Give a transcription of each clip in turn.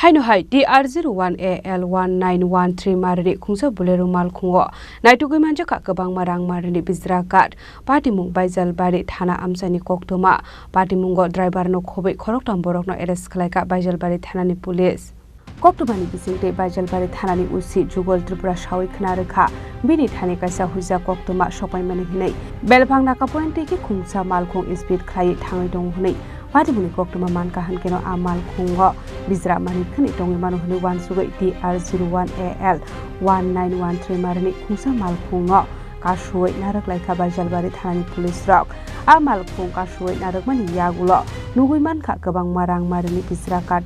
Haino TR01AL 1913 Marini Khungsa Bolero Malkhungo Naitugwi Manjakha Kwbangma Rangmarini Bijra Kath Patimung Baijalbari Thana Amchaini Koktwma Patimungo Driverno Khobwi Khoroktham Borokno arrest Khlaikha Baijalbari Thanani police Koktwmani bisingte Baijalbari Thanani usi jugol Tripura sawi khnarekha bini thani kaisa huja Koktwma sopaimani hinai belphangna kapointe ki Khungsa Malkhung speed khlai thangai dong hunai Patimung Koktwma manka hankeno a Malkhungo Bijra mani khani tongi manu huni wan sugai TR01AL 1913 Marini Khungsa Malkhungo kashuai narak Khlaikha Baijalbari Thanani police rok a Malkhung kashuai narak mani yagulo Naitugwi Manjakha Kwbangma Rangmarini Bijra Kath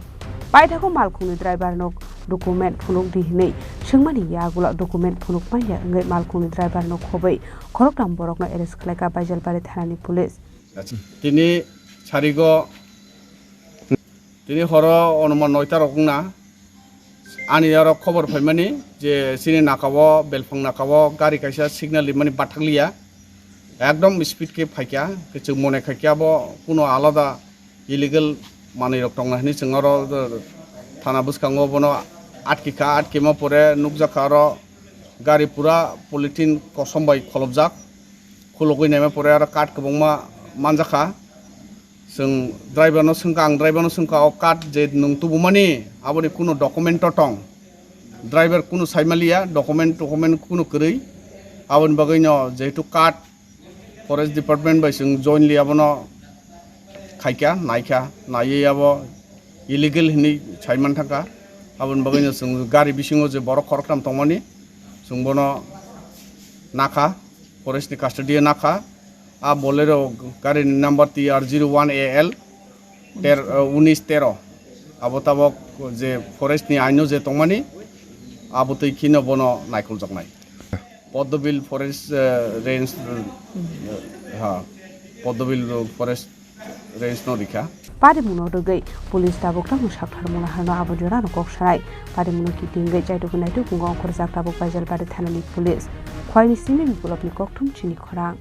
Paithako Malkhungni Driverno document phunuk dihinai singmani yagulo document phunuk maya ngai Malkhungni Driverno Khobwi Khoroktham Borokno arrest Khlaikha Baijalbari Thanani police Tini Charigo Tini horo onuman noita rokna ani yaro khobor phaimani je Chini nakawo belphang nakawo gari kaisa signal limani bathakliya ekdom speed ke phaikya kichu mone khaikya bo kuno alada illegal mani rok tongna hini chingaro thana buskango bono atkima pore nukjakha ro gari pura polythene kosom bai kholobjak khulogoi neme pore aro kath kwbangma manjakha जों driverno sungka kat je nung tubumani aboni kuno document tong driver kuno saimaliya document kuno krei abon bagaino jetu kat forest department bai sung jointly abono khaikya naikha nai abo illegal hini saiman thaka abon bagaino sung gari bisingo je borok khoroktham tongmani sung bono nakha forest ni custody nakha a Bolero gari number TR01AL 1913 abotabok je forest ni Haino je tongmani abotoi khino bono naikol jaknai Poddobil forest range Poddobil forest range no dikha Patimungo dogai police tabok tang sakthar mona harno abojora no koksarai Patimungo kitingai Naitugwi Naitugwi khorjak tabok Baijalbari Thanani police khwaini simi biplopni Koktwma Chini Khorang